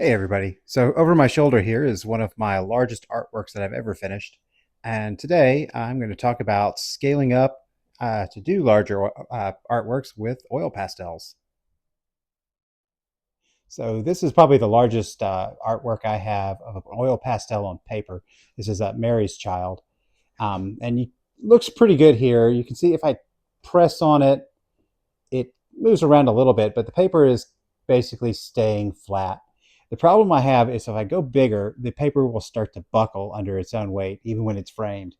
Hey everybody. So over my shoulder here is one of my largest artworks that I've ever finished. And today I'm going to talk about scaling up to do larger artworks with oil pastels. So this is probably the largest artwork I have of an oil pastel on paper. This is Mary's Child. And it looks pretty good here. You can see if I press on it, it moves around a little bit, but the paper is basically staying flat. The problem I have is if I go bigger, the paper will start to buckle under its own weight, even when it's framed.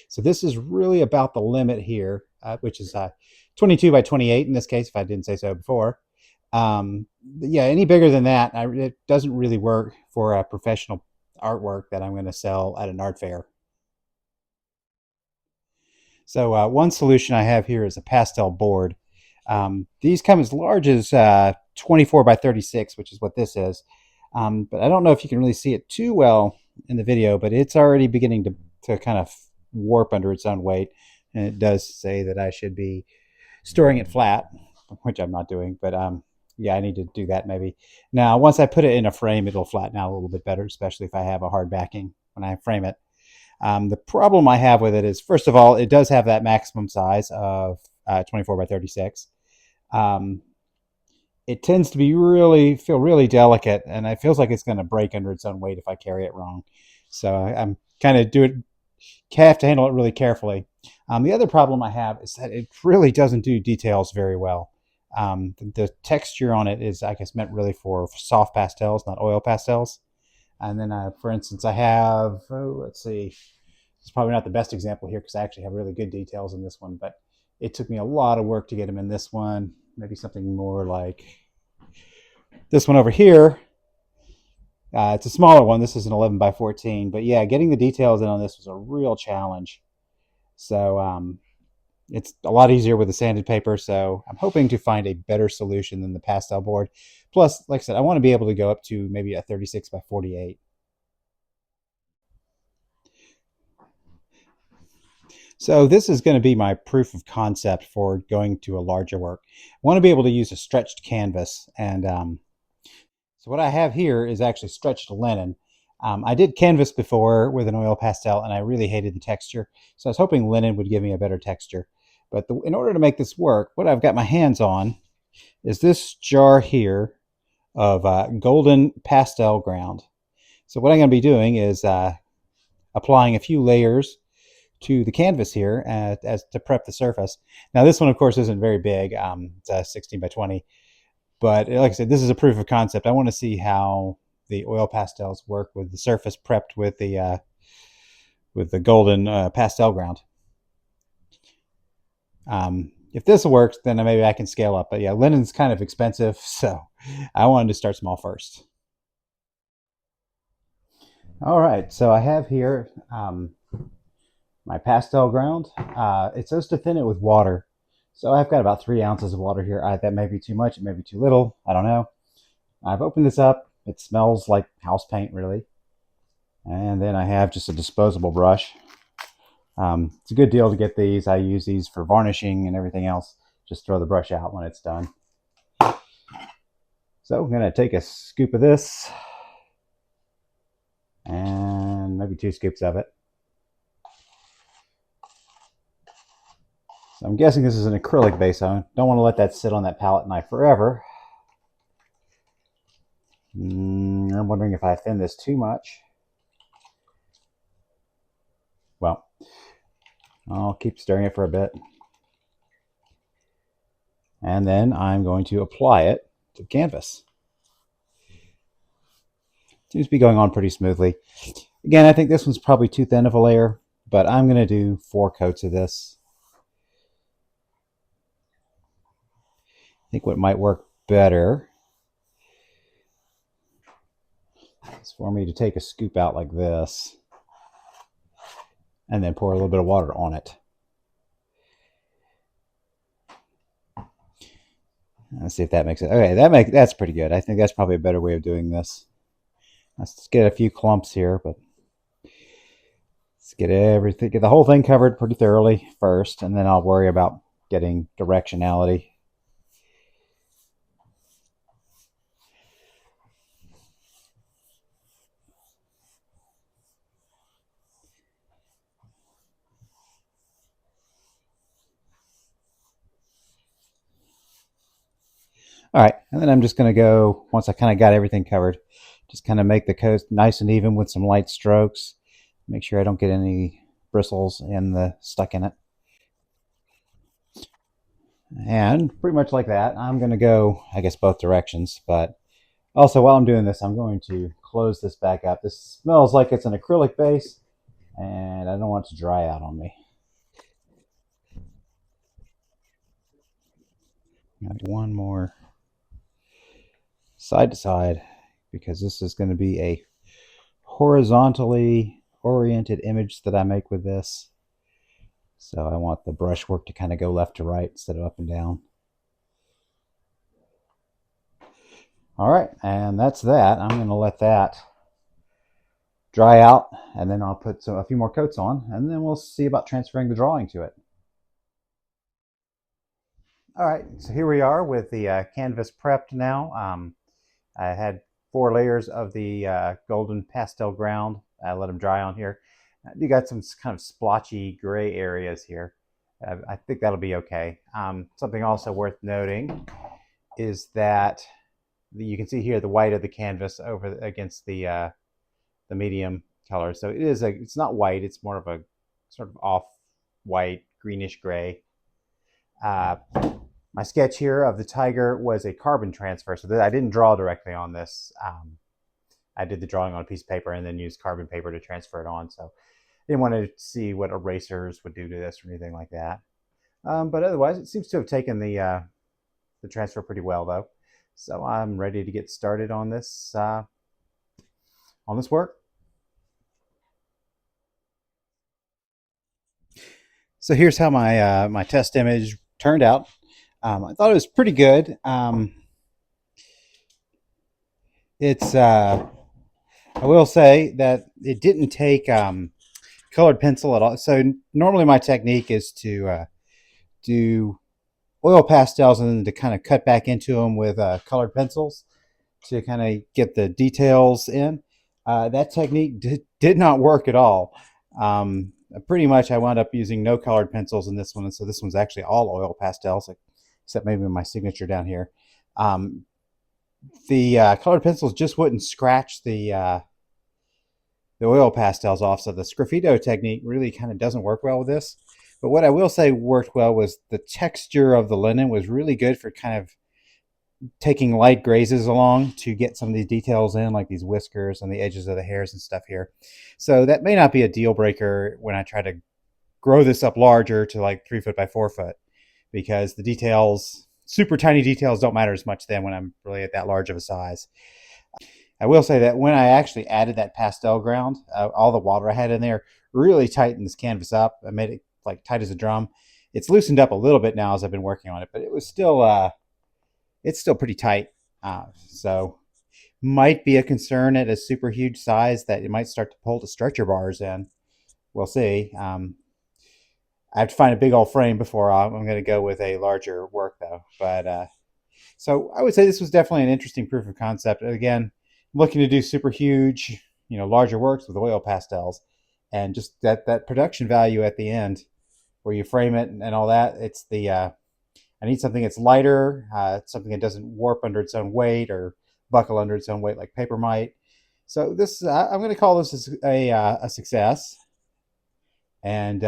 So this is really about the limit here, which is 22 by 28 in this case, if I didn't say so before. Yeah, any bigger than that, it doesn't really work for a professional artwork that I'm going to sell at an art fair. So one solution I have here is a pastel board. These come as large as 24 by 36, which is what this is. But I don't know if you can really see it too well in the video, but it's already beginning to kind of warp under its own weight. And it does say that I should be storing it flat, which I'm not doing. But yeah, I need to do that maybe. Now, once I put it in a frame, it'll flatten out a little bit better, especially if I have a hard backing when I frame it. The problem I have with it is, first of all, it does have that maximum size of 24 by 36. Um, it tends to be feel really delicate, and it feels like it's going to break under its own weight if I carry it wrong. So I'm kind of have to handle it really carefully. The other problem I have is that it really doesn't do details very well. The texture on it is, I guess, meant really for soft pastels, not oil pastels. And then, for instance, I have, let's see, it's probably not the best example here because I actually have really good details in this one, but it took me a lot of work to get them in this one. Maybe something more like this one over here. It's a smaller one. This is an 11 by 14, but yeah, getting the details in on this was a real challenge. So it's a lot easier with the sanded paper. So I'm hoping to find a better solution than the pastel board. Plus, like I said, I want to be able to go up to maybe a 36 by 48. So this is going to be my proof of concept for going to a larger work. I want to be able to use a stretched canvas. And so what I have here is actually stretched linen. I did canvas before with an oil pastel, and I really hated the texture. So I was hoping linen would give me a better texture. But in order to make this work, what I've got my hands on is this jar here of golden pastel ground. So what I'm going to be doing is applying a few layers to the canvas here as to prep the surface. Now this one, of course, isn't very big. It's a 16 by 20. But like I said, this is a proof of concept. I want to see how the oil pastels work with the surface prepped with the golden pastel ground. If this works, then maybe I can scale up. But yeah, linen's kind of expensive, so I wanted to start small first. All right, so I have here my pastel ground. It says to thin it with water. So I've got about 3 ounces of water here. That may be too much, it may be too little. I don't know. I've opened this up. It smells like house paint, really. And then I have just a disposable brush. It's a good deal to get these. I use these for varnishing and everything else. Just throw the brush out when it's done. So I'm going to take a scoop of this and maybe 2 scoops of it. So I'm guessing this is an acrylic base. I don't want to let that sit on that palette knife forever. I'm wondering if I thin this too much. Well, I'll keep stirring it for a bit. And then I'm going to apply it to the canvas. Seems to be going on pretty smoothly. Again, I think this one's probably too thin of a layer, but I'm going to do 4 coats of this. I think what might work better is for me to take a scoop out like this and then pour a little bit of water on it. Let's see if that makes it. Okay, that's pretty good. I think that's probably a better way of doing this. Let's get a few clumps here, but let's get the whole thing covered pretty thoroughly first, and then I'll worry about getting directionality. All right, and then I'm just going to go, once I kind of got everything covered, just kind of make the coat nice and even with some light strokes. Make sure I don't get any bristles stuck in it. And pretty much like that, I'm going to go, I guess, both directions. But also, while I'm doing this, I'm going to close this back up. This smells like it's an acrylic base, and I don't want it to dry out on me. Got one more side to side, because this is going to be a horizontally oriented image that I make with this. So I want the brushwork to kind of go left to right instead of up and down. All right, and that's that. I'm going to let that dry out, and then I'll put a few more coats on, and then we'll see about transferring the drawing to it. All right, so here we are with the canvas prepped now. I had 4 layers of the golden pastel ground. I let them dry on here. You got some kind of splotchy gray areas here. I think that'll be okay. Something also worth noting is that you can see here the white of the canvas over against the medium color. So it's not white. It's more of a sort of off white, greenish gray. My sketch here of the tiger was a carbon transfer, so that I didn't draw directly on this. I did the drawing on a piece of paper and then used carbon paper to transfer it on. So I didn't want to see what erasers would do to this or anything like that. But otherwise, it seems to have taken the transfer pretty well, though. So I'm ready to get started on this work. So here's how my test image turned out. I thought it was pretty good. It's I will say that it didn't take colored pencil at all. So normally my technique is to do oil pastels and then to kind of cut back into them with colored pencils to kind of get the details in. That technique did not work at all. Pretty much I wound up using no colored pencils in this one. And so this one's actually all oil pastels, except maybe my signature down here. The colored pencils just wouldn't scratch the oil pastels off. So the sgraffito technique really kind of doesn't work well with this. But what I will say worked well was the texture of the linen was really good for kind of taking light grazes along to get some of these details in, like these whiskers and the edges of the hairs and stuff here. So that may not be a deal breaker when I try to grow this up larger to like 3 foot by 4 foot, because the details, super tiny details, don't matter as much then when I'm really at that large of a size. I will say that when I actually added that pastel ground, all the water I had in there really tightened this canvas up. I made it like tight as a drum. It's loosened up a little bit now as I've been working on it, but it was still it's still pretty tight. So might be a concern at a super huge size that it might start to pull the stretcher bars in. We'll see. I have to find a big old frame before I'm going to go with a larger work though. But so I would say this was definitely an interesting proof of concept. Again, looking to do super huge, larger works with oil pastels, and just that production value at the end, where you frame it and all that. It's the I need something that's lighter, something that doesn't warp under its own weight or buckle under its own weight like paper might. So this, I'm going to call this a success, and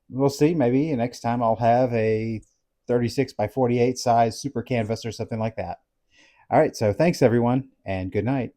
we'll see. Maybe next time I'll have a 36 by 48 size super canvas or something like that. All right, so thanks everyone, and good night.